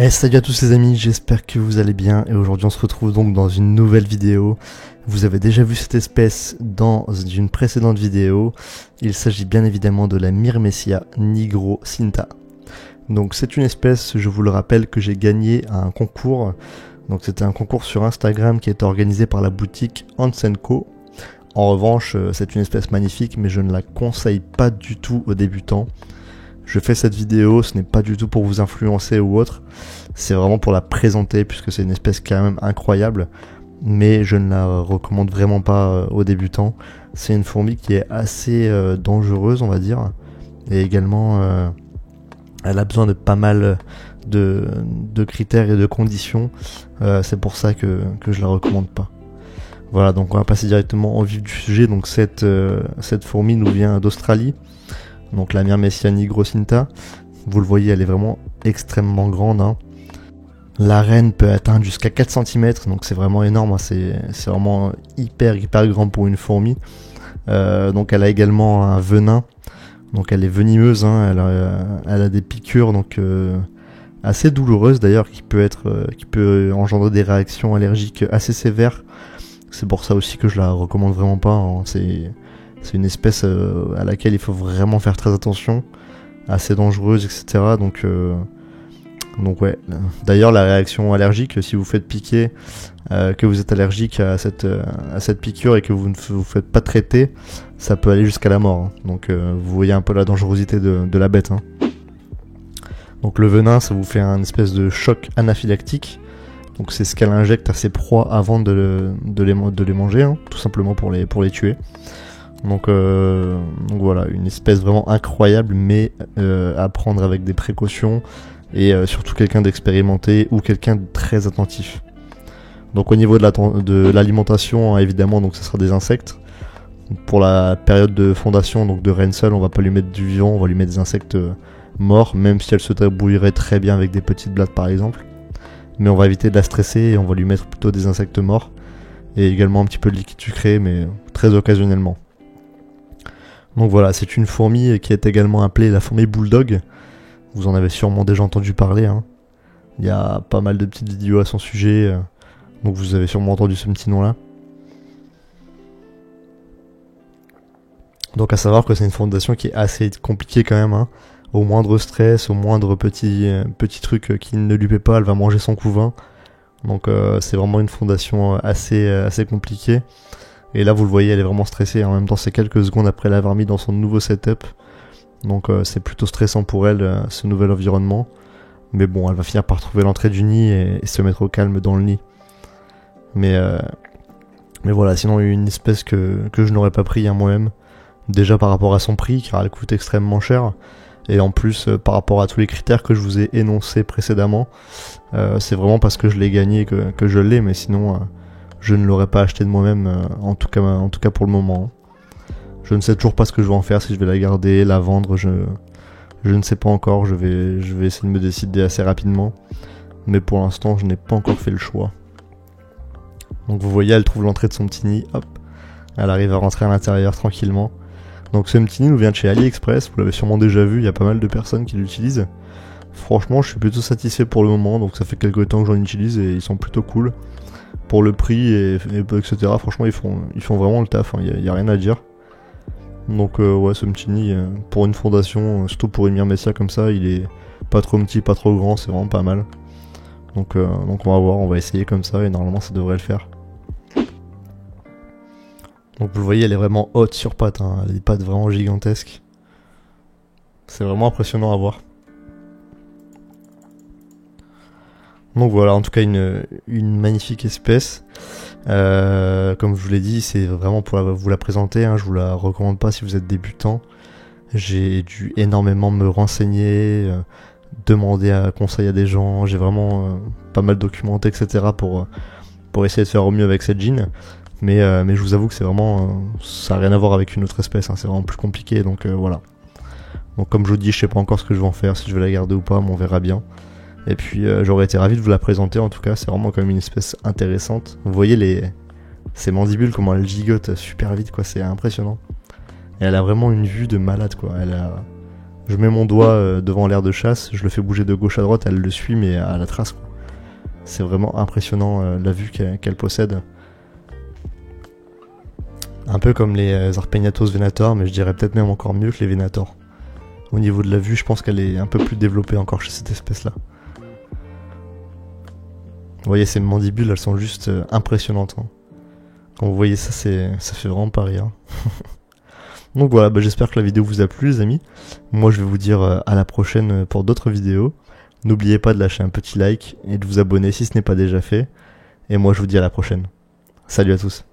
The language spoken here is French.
Salut à tous les amis, j'espère que vous allez bien et aujourd'hui on se retrouve donc dans une nouvelle vidéo. Vous avez déjà vu cette espèce dans une précédente vidéo. Il s'agit bien évidemment de la Myrmecia nigrocinta. Donc c'est une espèce, je vous le rappelle, que j'ai gagné à un concours. Donc c'était un concours sur Instagram qui était organisé par la boutique Hans & Co. En revanche, c'est une espèce magnifique mais je ne la conseille pas du tout aux débutants. Je fais cette vidéo, ce n'est pas du tout pour vous influencer ou autre, c'est vraiment pour la présenter puisque c'est une espèce quand même incroyable, mais je ne la recommande vraiment pas aux débutants. C'est une fourmi qui est assez dangereuse on va dire, et également elle a besoin de pas mal de critères et de conditions, c'est pour ça que je la recommande pas. Voilà, donc on va passer directement au vif du sujet. Donc cette fourmi nous vient d'Australie. Donc la Myrmecia nigrocinta, vous le voyez, elle est vraiment extrêmement grande, hein. La reine peut atteindre jusqu'à 4 cm, donc c'est vraiment énorme, hein. C'est vraiment hyper grand pour une fourmi. Donc elle a également un venin, donc elle est venimeuse, hein. Elle a des piqûres donc assez douloureuses d'ailleurs, qui peut engendrer des réactions allergiques assez sévères. C'est pour ça aussi que je la recommande vraiment pas, hein. C'est une espèce à laquelle il faut vraiment faire très attention, assez dangereuse, etc. Donc ouais. D'ailleurs, la réaction allergique, si vous faites piquer, que vous êtes allergique à cette piqûre et que vous ne vous faites pas traiter, ça peut aller jusqu'à la mort, hein. Donc vous voyez un peu la dangerosité de la bête, hein. Donc le venin, ça vous fait un espèce de choc anaphylactique. Donc c'est ce qu'elle injecte à ses proies avant de les manger, hein, tout simplement pour les tuer. Donc voilà, une espèce vraiment incroyable, mais à prendre avec des précautions et surtout quelqu'un d'expérimenté ou quelqu'un de très attentif. Donc au niveau de l'alimentation, hein, évidemment, donc ce sera des insectes. Pour la période de fondation, donc de reine seule, on va pas lui mettre du vivant, on va lui mettre des insectes morts, même si elle se débrouillerait très bien avec des petites blattes par exemple. Mais on va éviter de la stresser et on va lui mettre plutôt des insectes morts et également un petit peu de liquide sucré, mais très occasionnellement. Donc voilà, c'est une fourmi qui est également appelée la fourmi bulldog. Vous en avez sûrement déjà entendu parler, hein. Il y a pas mal de petites vidéos à son sujet, donc vous avez sûrement entendu ce petit nom là. Donc à savoir que c'est une fondation qui est assez compliquée quand même, hein. Au moindre stress, au moindre petit truc qui ne lui plaît pas, elle va manger son couvain. Donc c'est vraiment une fondation assez compliquée. Et là vous le voyez, elle est vraiment stressée. En même temps, c'est quelques secondes après l'avoir mis dans son nouveau setup. Donc c'est plutôt stressant pour elle, ce nouvel environnement. Mais bon, elle va finir par trouver l'entrée du nid et se mettre au calme dans le nid. Mais voilà, sinon une espèce que je n'aurais pas pris, hein, moi-même. Déjà par rapport à son prix, car elle coûte extrêmement cher. Et en plus, par rapport à tous les critères que je vous ai énoncés précédemment, c'est vraiment parce que je l'ai gagné que je l'ai, mais sinon je ne l'aurais pas acheté de moi-même, en tout cas pour le moment. Je ne sais toujours pas ce que je vais en faire, si je vais la garder, la vendre, je ne sais pas encore, je vais essayer de me décider assez rapidement, mais pour l'instant je n'ai pas encore fait le choix. Donc vous voyez, elle trouve l'entrée de son petit nid, hop, elle arrive à rentrer à l'intérieur tranquillement. Donc ce petit nid nous vient de chez AliExpress, vous l'avez sûrement déjà vu, il y a pas mal de personnes qui l'utilisent. Franchement, je suis plutôt satisfait pour le moment, donc ça fait quelques temps que j'en utilise et ils sont plutôt cool. Pour le prix et etc. Franchement, ils font vraiment le taf, hein, y a rien à dire. Donc ouais, ce petit nid, pour une fondation, surtout pour une Myrmecia comme ça, il est pas trop petit, pas trop grand, c'est vraiment pas mal. Donc on va voir, on va essayer comme ça et normalement ça devrait le faire. Donc vous le voyez, elle est vraiment haute sur pattes, hein. Elle a des pattes vraiment gigantesques. C'est vraiment impressionnant à voir. Donc voilà, en tout cas une magnifique espèce. Comme je vous l'ai dit, c'est vraiment pour vous la présenter, hein. Je vous la recommande pas si vous êtes débutant. J'ai dû énormément me renseigner, demander conseil à des gens. J'ai vraiment pas mal documenté, etc. pour essayer de faire au mieux avec cette gene. Mais je vous avoue que c'est vraiment, ça n'a rien à voir avec une autre espèce, hein. C'est vraiment plus compliqué, donc voilà. Donc comme je vous dis, je sais pas encore ce que je vais en faire, si je vais la garder ou pas, mais on verra bien. Et puis j'aurais été ravi de vous la présenter, en tout cas c'est vraiment quand même une espèce intéressante. Vous voyez ces mandibules, comment elles gigotent super vite, quoi, c'est impressionnant. Et elle a vraiment une vue de malade, quoi. Je mets mon doigt devant l'aire de chasse, je le fais bouger de gauche à droite, elle le suit mais à la trace, quoi. C'est vraiment impressionnant la vue qu'elle possède. Un peu comme les Arpegnathos Venator, mais je dirais peut-être même encore mieux que les Venator. Au niveau de la vue, je pense qu'elle est un peu plus développée encore chez cette espèce-là. Vous voyez, ces mandibules, elles sont juste impressionnantes, hein. Quand vous voyez ça, ça fait vraiment pas rire. Donc voilà, j'espère que la vidéo vous a plu, les amis. Moi, je vais vous dire à la prochaine pour d'autres vidéos. N'oubliez pas de lâcher un petit like et de vous abonner si ce n'est pas déjà fait. Et moi, je vous dis à la prochaine. Salut à tous.